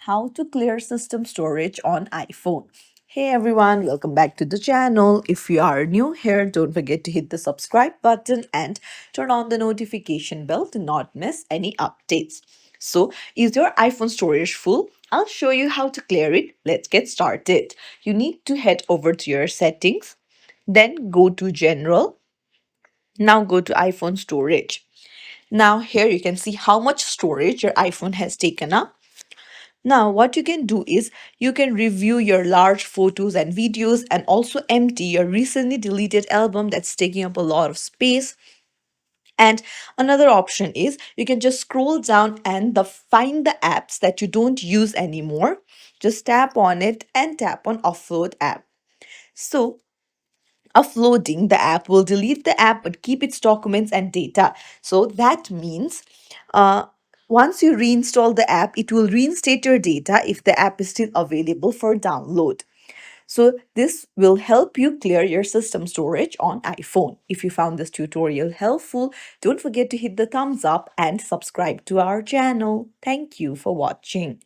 how to clear system storage on iPhone. Hey everyone, welcome back to the channel. If you are new here, don't forget to hit the subscribe button and turn on the notification bell to not miss any updates. So, is your iPhone storage full? I'll show you how to clear it. Let's get started. You need to head over to your settings, then go to General. Now go to iPhone storage. Now here you can see how much storage your iPhone has taken up. Now, what you can do is you can review your large photos and videos and also empty your recently deleted album that's taking up a lot of space. And another option is you can just scroll down and find the apps that you don't use anymore. Just tap on it and tap on offload app. So offloading the app will delete the app but keep its documents and data. So that means uh, once you reinstall the app, it will reinstate your data if the app is still available for download. So this will help you clear your system storage on iPhone. If you found this tutorial helpful, don't forget to hit the thumbs up and subscribe to our channel. Thank you for watching.